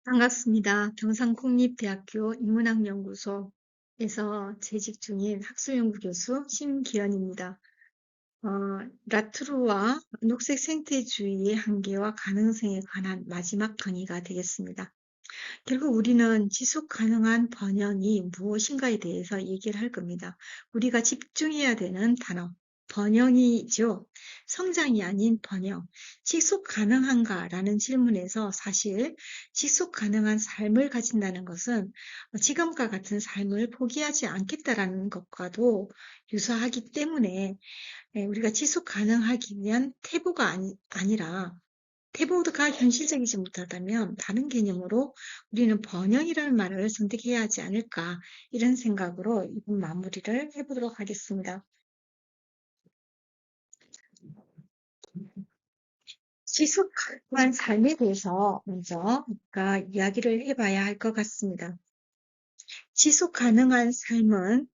반갑습니다. 경상국립대학교 인문학연구소에서 재직 중인 학술연구 교수 심기현입니다. 어, 라투르와 녹색 생태주의의 한계와 가능성에 관한 마지막 강의가 되겠습니다. 결국 우리는 지속 가능한 번영이 무엇인가에 대해서 얘기를 할 겁니다. 우리가 집중해야 되는 단어, 번영이죠. 성장이 아닌 번영. 지속 가능한가라는 질문에서 사실 지속 가능한 삶을 가진다는 것은 지금과 같은 삶을 포기하지 않겠다라는 것과도 유사하기 때문에 우리가 지속 가능하기 위한 태보가 아니라 태보가 현실적이지 못하다면 다른 개념으로 우리는 번영이라는 말을 선택해야 하지 않을까, 이런 생각으로 이번 마무리를 해보도록 하겠습니다. 지속 가능한 삶에 대해서 먼저 우리가 이야기를 해봐야 할 것 같습니다. 지속 가능한 삶은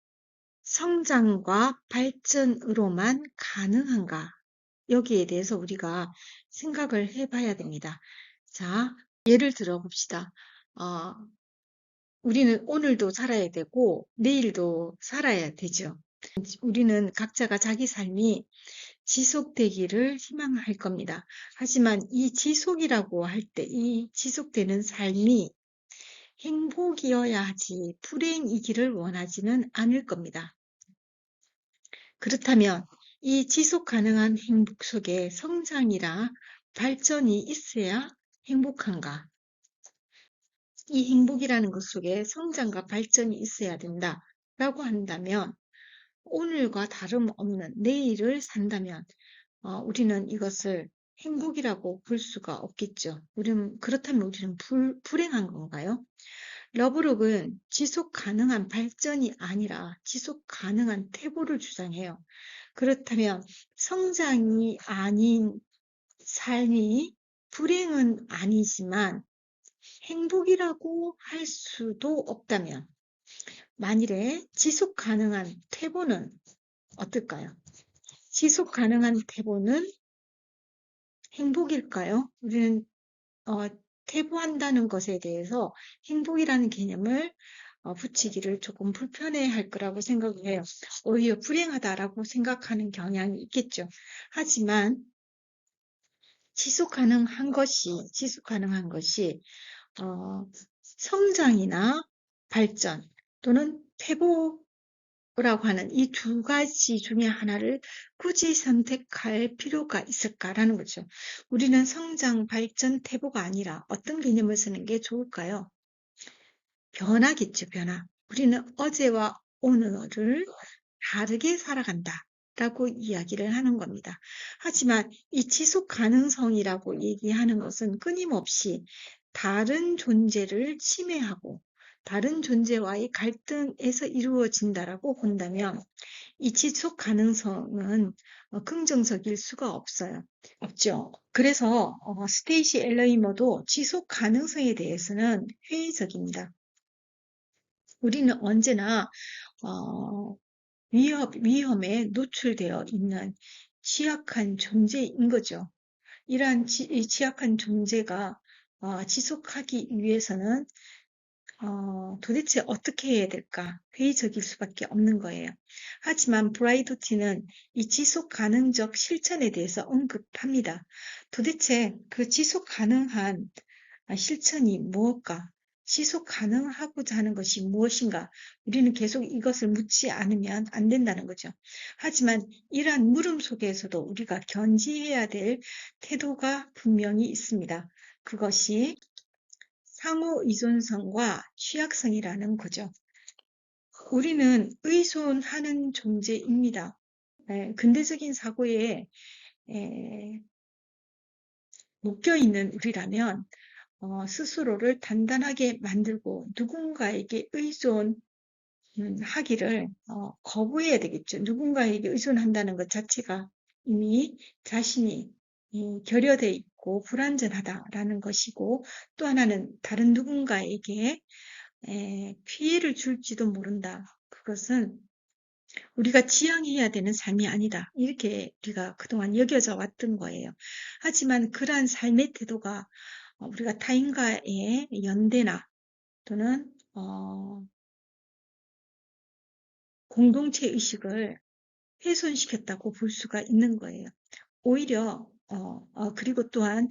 성장과 발전으로만 가능한가? 여기에 대해서 우리가 생각을 해봐야 됩니다. 자, 예를 들어 봅시다. 어, 우리는 오늘도 살아야 되고 내일도 살아야 되죠. 우리는 각자가 자기 삶이 지속되기를 희망할 겁니다. 하지만 이 지속이라고 할 때 이 지속되는 삶이 행복이어야 하지 불행이기를 원하지는 않을 겁니다. 그렇다면 이 지속 가능한 행복 속에 성장이라 발전이 있어야 행복한가? 이 행복이라는 것 속에 성장과 발전이 있어야 된다라고 한다면, 오늘과 다름없는 내일을 산다면 우리는 이것을 행복이라고 볼 수가 없겠죠. 그렇다면 우리는 불행한 건가요? 러브록은 지속 가능한 발전이 아니라 지속 가능한 태보를 주장해요. 그렇다면 성장이 아닌 삶이 불행은 아니지만 행복이라고 할 수도 없다면, 만일에 지속 가능한 태보는 어떨까요? 지속 가능한 태보는 행복일까요? 우리는 태보한다는 것에 대해서 행복이라는 개념을 붙이기를 조금 불편해할 거라고 생각을 해요. 오히려 불행하다라고 생각하는 경향이 있겠죠. 하지만 지속 가능한 것이 성장이나 발전 또는 퇴보라고 하는 이 두 가지 중에 하나를 굳이 선택할 필요가 있을까라는 거죠. 우리는 성장, 발전, 퇴보가 아니라 어떤 개념을 쓰는 게 좋을까요? 변화겠죠, 변화. 우리는 어제와 오늘을 다르게 살아간다 라고 이야기를 하는 겁니다. 하지만 이 지속 가능성이라고 얘기하는 것은 끊임없이 다른 존재를 침해하고 다른 존재와의 갈등에서 이루어진다라고 본다면 이 지속 가능성은 긍정적일 수가 없죠. 그래서 스테이시 엘러이머도 지속 가능성에 대해서는 회의적입니다. 우리는 언제나 위험에 노출되어 있는 취약한 존재인 거죠. 이러한 취약한 존재가 지속하기 위해서는 도대체 어떻게 해야 될까? 회의적일 수밖에 없는 거예요. 하지만 브라이도티는 이 지속 가능적 실천에 대해서 언급합니다. 도대체 그 지속 가능한 실천이 무엇일까? 지속 가능하고자 하는 것이 무엇인가? 우리는 계속 이것을 묻지 않으면 안 된다는 거죠. 하지만 이러한 물음 속에서도 우리가 견지해야 될 태도가 분명히 있습니다. 그것이 상호 의존성과 취약성이라는 거죠. 우리는 의존하는 존재입니다. 근대적인 사고에 묶여있는 우리라면 스스로를 단단하게 만들고 누군가에게 의존하기를 거부해야 되겠죠. 누군가에게 의존한다는 것 자체가 이미 자신이 결여되어 있고 불완전하다라는 것이고, 또 하나는 다른 누군가에게 피해를 줄지도 모른다. 그것은 우리가 지향해야 되는 삶이 아니다. 이렇게 우리가 그동안 여겨져 왔던 거예요. 하지만 그러한 삶의 태도가 우리가 타인과의 연대나 또는 공동체 의식을 훼손시켰다고 볼 수가 있는 거예요. 오히려 그리고 또한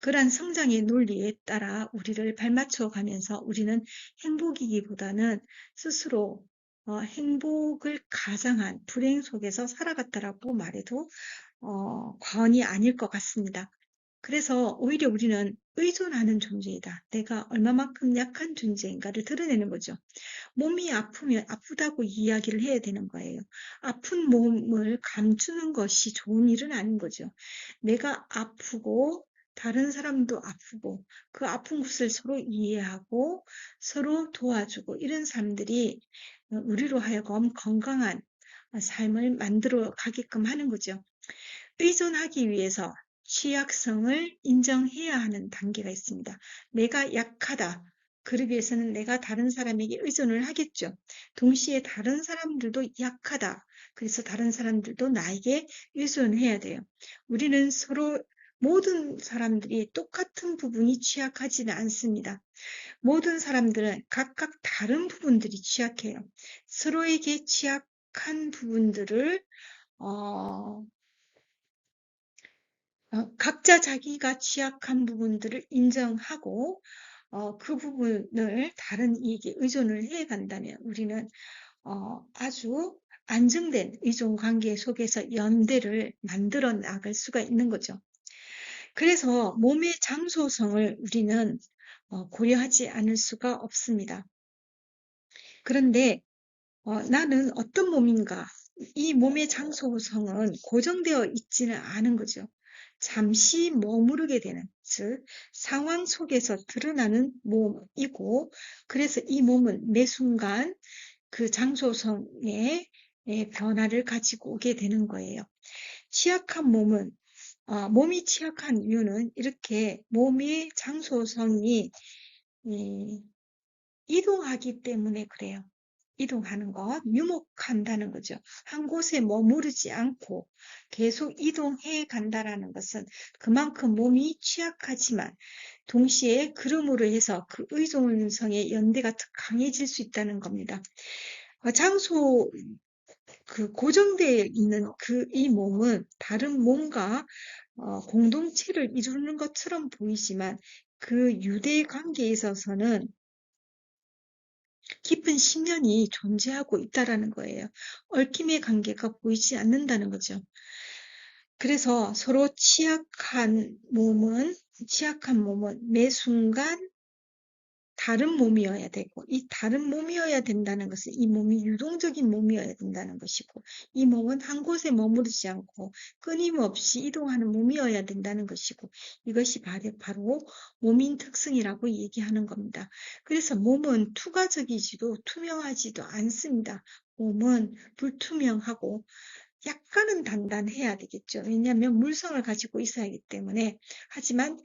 그러한 성장의 논리에 따라 우리를 발맞춰 가면서 우리는 행복이기보다는 스스로 행복을 가장한 불행 속에서 살아갔다라고 말해도 과언이 아닐 것 같습니다. 그래서 오히려 우리는 의존하는 존재이다. 내가 얼마만큼 약한 존재인가를 드러내는 거죠. 몸이 아프면 아프다고 이야기를 해야 되는 거예요. 아픈 몸을 감추는 것이 좋은 일은 아닌 거죠. 내가 아프고 다른 사람도 아프고 그 아픈 곳을 서로 이해하고 서로 도와주고 이런 사람들이 우리로 하여금 건강한 삶을 만들어 가게끔 하는 거죠. 의존하기 위해서 취약성을 인정해야 하는 단계가 있습니다. 내가 약하다. 그러기 위해서는 내가 다른 사람에게 의존을 하겠죠. 동시에 다른 사람들도 약하다. 그래서 다른 사람들도 나에게 의존해야 돼요. 우리는 서로 모든 사람들이 똑같은 부분이 취약하지는 않습니다. 모든 사람들은 각각 다른 부분들이 취약해요. 서로에게 취약한 부분들을 각자 자기가 취약한 부분들을 인정하고 그 부분을 다른 이에게 의존을 해 간다면 우리는 아주 안정된 의존 관계 속에서 연대를 만들어 나갈 수가 있는 거죠. 그래서 몸의 장소성을 우리는 고려하지 않을 수가 없습니다. 그런데 나는 어떤 몸인가? 이 몸의 장소성은 고정되어 있지는 않은 거죠. 잠시 머무르게 되는, 즉 상황 속에서 드러나는 몸이고, 그래서 이 몸은 매 순간 그 장소성의 변화를 가지고 오게 되는 거예요. 취약한 몸은 몸이 취약한 이유는 이렇게 몸의 장소성이 이동하기 때문에 그래요. 이동하는 것, 유목한다는 거죠. 한 곳에 머무르지 않고 계속 이동해 간다라는 것은 그만큼 몸이 취약하지만 동시에 그름으로 해서 그 의존성의 연대가 더 강해질 수 있다는 겁니다. 장소, 그 고정되어 있는 이 몸은 다른 몸과 공동체를 이루는 것처럼 보이지만 그 유대 관계에 있어서는 깊은 심연이 존재하고 있다라는 거예요. 얽힘의 관계가 보이지 않는다는 거죠. 그래서 서로 취약한 몸은 매 순간 다른 몸이어야 되고, 이 다른 몸이어야 된다는 것은 이 몸이 유동적인 몸이어야 된다는 것이고, 이 몸은 한 곳에 머무르지 않고 끊임없이 이동하는 몸이어야 된다는 것이고, 이것이 바로 몸인 특성이라고 얘기하는 겁니다. 그래서 몸은 투과적이지도 투명하지도 않습니다. 몸은 불투명하고 약간은 단단해야 되겠죠. 왜냐하면 물성을 가지고 있어야 하기 때문에. 하지만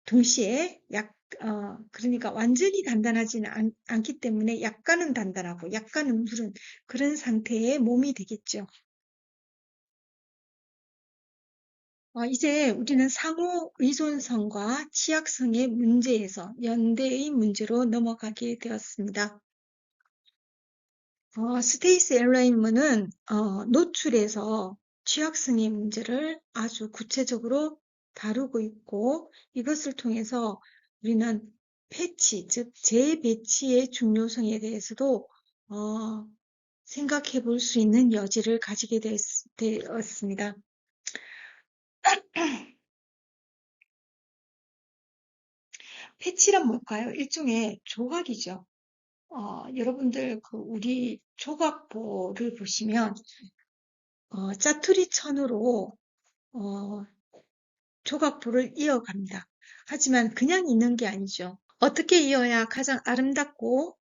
동시에 그러니까 완전히 단단하지는 않기 때문에 약간은 단단하고 약간은 무른 그런 상태의 몸이 되겠죠. 이제 우리는 상호 의존성과 취약성의 문제에서 연대의 문제로 넘어가게 되었습니다. 스테이시 엘러이먼은 노출에서 취약성의 문제를 아주 구체적으로 다루고 있고 이것을 통해서 우리는 패치, 즉 재배치의 중요성에 대해서도 생각해 볼 수 있는 여지를 가지게 되었습니다. 패치란 뭘까요? 일종의 조각이죠. 여러분들 우리 조각보를 보시면 짜투리 천으로 조각보를 이어갑니다. 하지만 그냥 있는 게 아니죠. 어떻게 이어야 가장 아름답고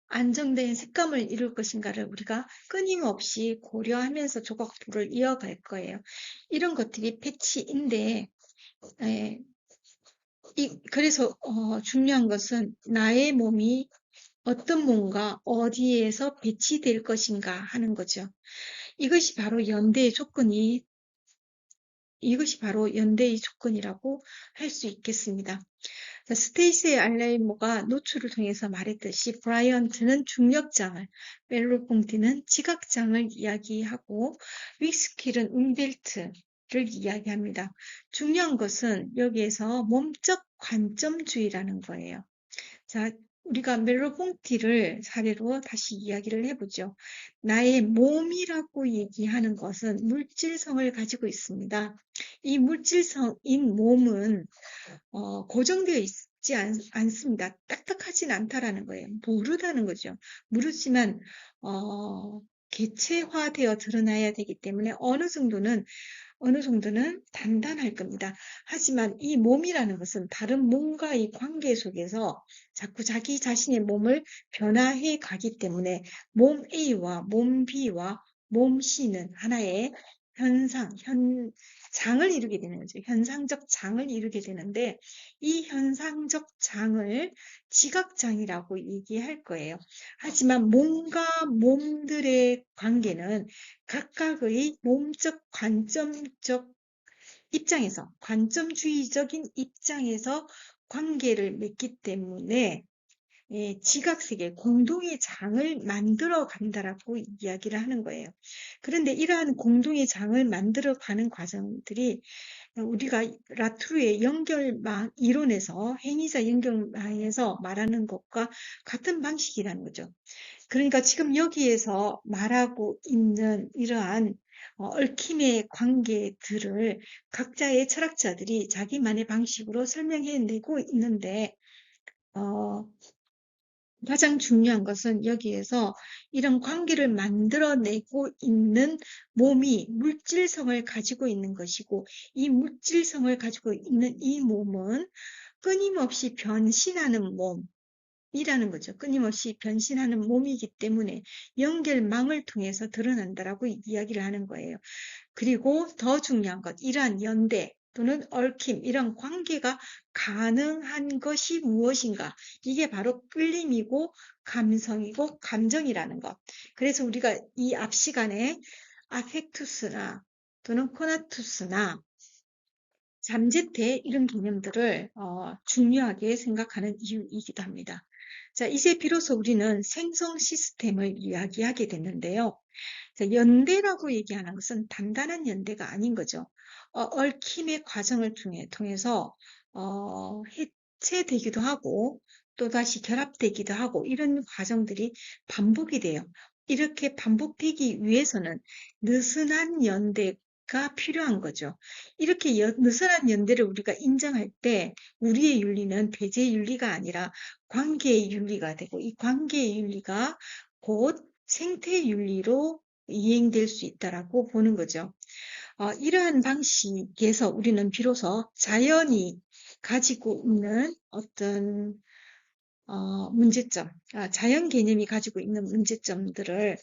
안정된 색감을 이룰 것인가를 우리가 끊임없이 고려하면서 조각보를 이어갈 거예요. 이런 것들이 패치인데 그래서 중요한 것은 나의 몸이 어떤 몸과 어디에서 배치될 것인가 하는 거죠. 이것이 바로 연대의 조건이 이것이 바로 연대의 조건이라고 할 수 있겠습니다. 스테이시 알레이모가 노출을 통해서 말했듯이 브라이언트는 중력장을, 멜로ponti는 지각장을 이야기하고 윅스킬은 움벨트를 이야기합니다. 중요한 것은 여기에서 몸적 관점주의라는 거예요. 자, 우리가 멜로ponti를 사례로 다시 이야기를 해보죠. 나의 몸이라고 얘기하는 것은 물질성을 가지고 있습니다. 이 물질성인 몸은 고정되어 있지 않습니다. 딱딱하진 않다라는 거예요. 모르다는 거죠. 모르지만 개체화되어 드러나야 되기 때문에 어느 정도는 단단할 겁니다. 하지만 이 몸이라는 것은 다른 몸과의 관계 속에서 자꾸 자기 자신의 몸을 변화해 가기 때문에 몸 A와 몸 B와 몸 C는 하나의 장을 이루게 되는 거죠. 현상적 장을 이루게 되는데 이 현상적 장을 지각장이라고 얘기할 거예요. 하지만 몸과 몸들의 관계는 각각의 몸적 관점적 입장에서 관점주의적인 입장에서 관계를 맺기 때문에 지각세계 공동의 장을 만들어 간다라고 이야기를 하는 거예요. 그런데 이러한 공동의 장을 만들어 가는 과정들이 우리가 라투르의 연결망 이론에서 행위자 연결망에서 말하는 것과 같은 방식이라는 거죠. 그러니까 지금 여기에서 말하고 있는 이러한 얽힘의 관계들을 각자의 철학자들이 자기만의 방식으로 설명해내고 있는데 가장 중요한 것은 여기에서 이런 관계를 만들어내고 있는 몸이 물질성을 가지고 있는 것이고 이 물질성을 가지고 있는 이 몸은 끊임없이 변신하는 몸이라는 거죠. 끊임없이 변신하는 몸이기 때문에 연결망을 통해서 드러난다라고 이야기를 하는 거예요. 그리고 더 중요한 것, 이러한 연대 또는 얽힘, 이런 관계가 가능한 것이 무엇인가? 이게 바로 끌림이고 감성이고 감정이라는 것. 그래서 우리가 이 앞 시간에 아펙투스나 또는 코나투스나 잠재태 이런 개념들을 중요하게 생각하는 이유이기도 합니다. 자, 이제 비로소 우리는 생성 시스템을 이야기하게 됐는데요. 연대라고 얘기하는 것은 단단한 연대가 아닌 거죠. 얽힘의 과정을 통해서 해체되기도 하고 또다시 결합되기도 하고 이런 과정들이 반복이 돼요. 이렇게 반복되기 위해서는 느슨한 연대가 필요한 거죠. 이렇게 느슨한 연대를 우리가 인정할 때 우리의 윤리는 배제의 윤리가 아니라 관계의 윤리가 되고 이 관계의 윤리가 곧 생태윤리로 이행될 수 있다라고 보는 거죠. 이러한 방식에서 우리는 비로소 자연이 가지고 있는 어떤 문제점, 자연 개념이 가지고 있는 문제점들을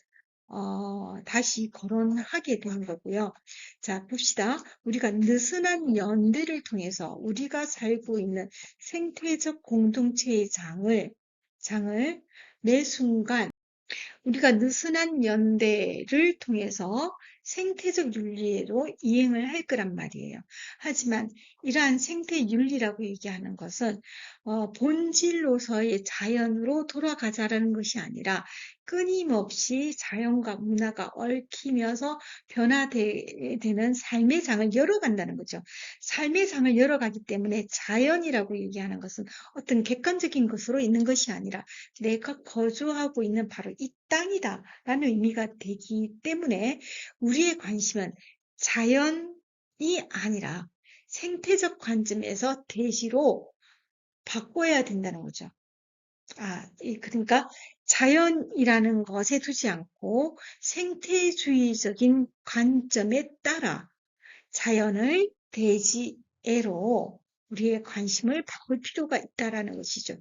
다시 거론하게 되는 거고요. 자, 봅시다. 우리가 느슨한 연대를 통해서 우리가 살고 있는 생태적 공동체의 장을 매 순간 우리가 느슨한 연대를 통해서 생태적 윤리로 이행을 할 거란 말이에요. 하지만 이러한 생태 윤리라고 얘기하는 것은 본질로서의 자연으로 돌아가자라는 것이 아니라 끊임없이 자연과 문화가 얽히면서 변화되는 삶의 장을 열어간다는 거죠. 삶의 장을 열어가기 때문에 자연이라고 얘기하는 것은 어떤 객관적인 것으로 있는 것이 아니라 내가 거주하고 있는 바로 이 땅이다 라는 의미가 되기 때문에 우리의 관심은 자연이 아니라 생태적 관점에서 대시로 바꿔야 된다는 거죠. 그러니까 자연이라는 것에 두지 않고 생태주의적인 관점에 따라 자연을 대지애로 우리의 관심을 바꿀 필요가 있다라는 것이죠.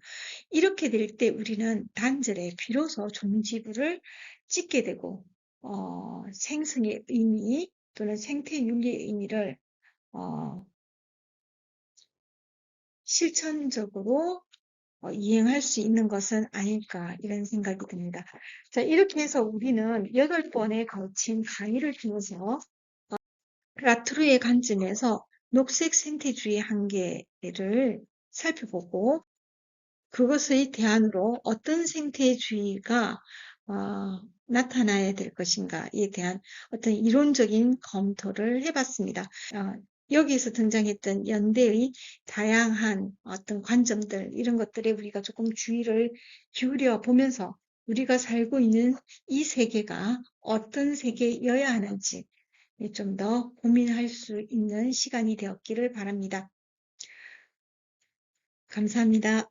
이렇게 될 때 우리는 단절에 비로소 종지부를 찍게 되고 생성의 의미 또는 생태윤리의 의미를 실천적으로 이행할 수 있는 것은 아닐까 이런 생각이 듭니다. 자, 이렇게 해서 우리는 8번에 걸친 강의를 통해서 라트루의 관점에서 녹색 생태주의 한계를 살펴보고 그것의 대안으로 어떤 생태주의가 나타나야 될 것인가에 대한 어떤 이론적인 검토를 해봤습니다. 여기에서 등장했던 연대의 다양한 어떤 관점들, 이런 것들에 우리가 조금 주의를 기울여 보면서 우리가 살고 있는 이 세계가 어떤 세계여야 하는지 좀 더 고민할 수 있는 시간이 되었기를 바랍니다. 감사합니다.